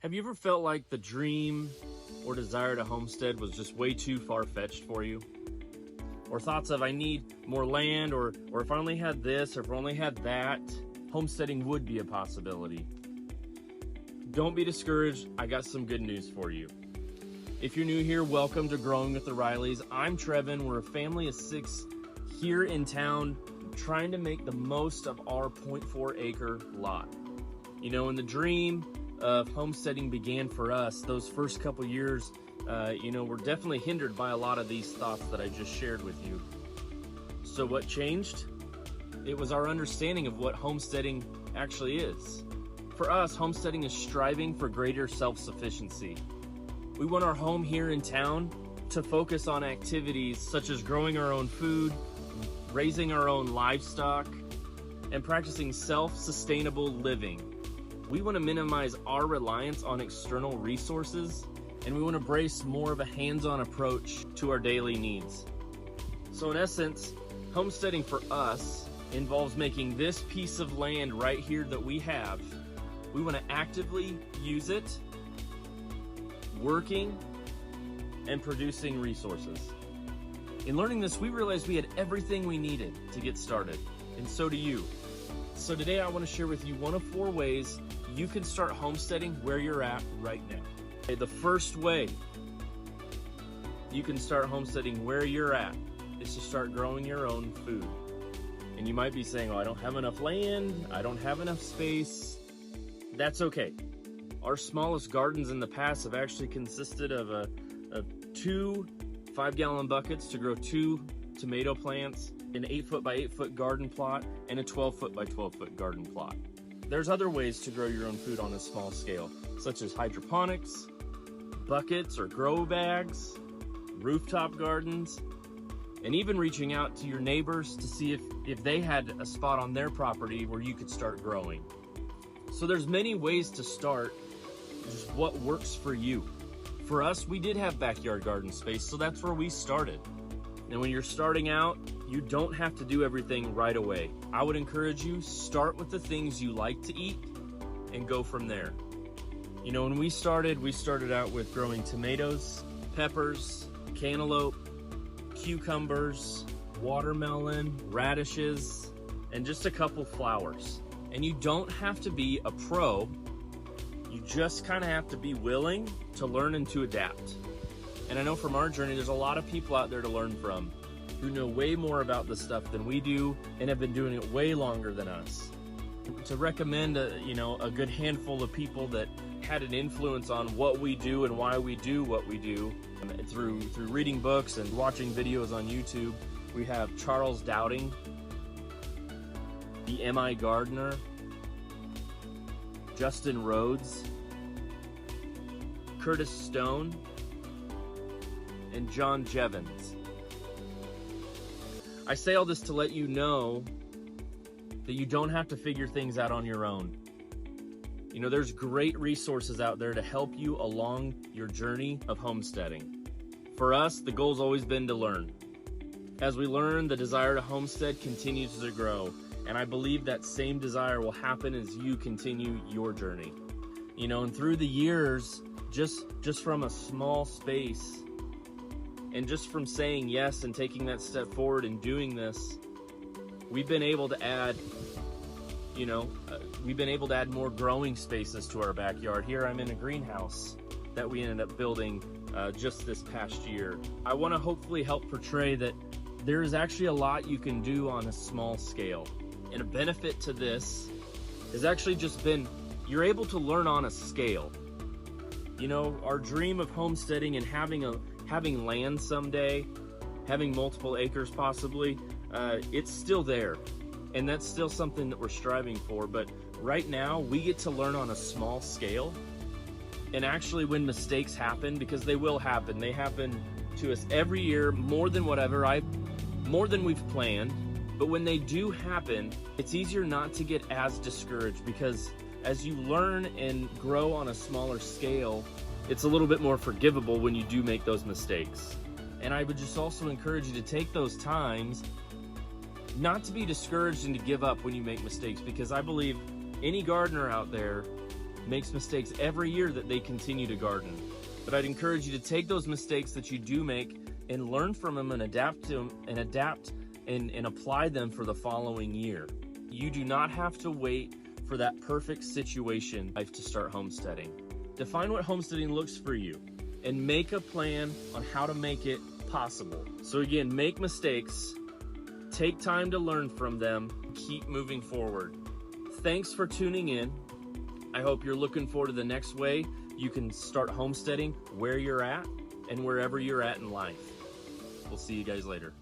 Have you ever felt like the dream or desire to homestead was just way too far-fetched for you? Or thoughts of, I need more land, or if I only had this, or if I only had that, homesteading would be a possibility. Don't be discouraged, I got some good news for you. If you're new here, welcome to Growing with the Rileys. I'm Trevin, we're a family of 6 here in town, trying to make the most of our 0.4 acre lot. You know, in the dream of homesteading began for us, those first couple years, were definitely hindered by a lot of these thoughts that I just shared with you. So what changed? It was our understanding of what homesteading actually is. For us, homesteading is striving for greater self-sufficiency. We want our home here in town to focus on activities such as growing our own food, raising our own livestock, and practicing self-sustainable living. We want to minimize our reliance on external resources, and we want to embrace more of a hands-on approach to our daily needs. So in essence, homesteading for us involves making this piece of land right here that we have. We want to actively use it, working, and producing resources. In learning this, we realized we had everything we needed to get started, and so do you. So today I want to share with you one of 4 ways you can start homesteading where you're at right now. Okay, the first way you can start homesteading where you're at is to start growing your own food. And you might be saying, oh, I don't have enough land, I don't have enough space. That's okay. Our smallest gardens in the past have actually consisted of 2 5-gallon buckets to grow 2 tomato plants, an 8-foot by 8-foot garden plot, and a 12-foot by 12-foot garden plot. There's other ways to grow your own food on a small scale, such as hydroponics, buckets or grow bags, rooftop gardens, and even reaching out to your neighbors to see if they had a spot on their property where you could start growing. So there's many ways to start, just what works for you. For us, we did have backyard garden space, so that's where we started. And when you're starting out, you don't have to do everything right away. I would encourage you, start with the things you like to eat and go from there. You know, when we started out with growing tomatoes, peppers, cantaloupe, cucumbers, watermelon, radishes, and just a couple flowers. And you don't have to be a pro, you just kind of have to be willing to learn and to adapt. And I know from our journey, there's a lot of people out there to learn from who know way more about this stuff than we do and have been doing it way longer than us. To recommend a good handful of people that had an influence on what we do and why we do what we do through reading books and watching videos on YouTube, we have Charles Dowding, the M.I. Gardner, Justin Rhodes, Curtis Stone, and John Jevons. I say all this to let you know that you don't have to figure things out on your own. You know, there's great resources out there to help you along your journey of homesteading. For us, the goal's always been to learn. As we learn, the desire to homestead continues to grow, and I believe that same desire will happen as you continue your journey. You know, and through the years, just from a small space, and just from saying yes and taking that step forward and doing this, we've been able to add, more growing spaces to our backyard. Here I'm in a greenhouse that we ended up building just this past year. I want to hopefully help portray that there is actually a lot you can do on a small scale. And a benefit to this has actually just been, you're able to learn on a scale. You know, our dream of homesteading and having land someday, having multiple acres possibly, it's still there. And that's still something that we're striving for. But right now, we get to learn on a small scale. And actually when mistakes happen, because they will happen, they happen to us every year, more than we've planned. But when they do happen, it's easier not to get as discouraged, because as you learn and grow on a smaller scale, it's a little bit more forgivable when you do make those mistakes. And I would just also encourage you to take those times not to be discouraged and to give up when you make mistakes, because I believe any gardener out there makes mistakes every year that they continue to garden. But I'd encourage you to take those mistakes that you do make and learn from them and adapt to them and apply them for the following year. You do not have to wait for that perfect situation in life to start homesteading. Define what homesteading looks for you and make a plan on how to make it possible. So again, make mistakes, take time to learn from them, keep moving forward. Thanks for tuning in. I hope you're looking forward to the next way you can start homesteading where you're at and wherever you're at in life. We'll see you guys later.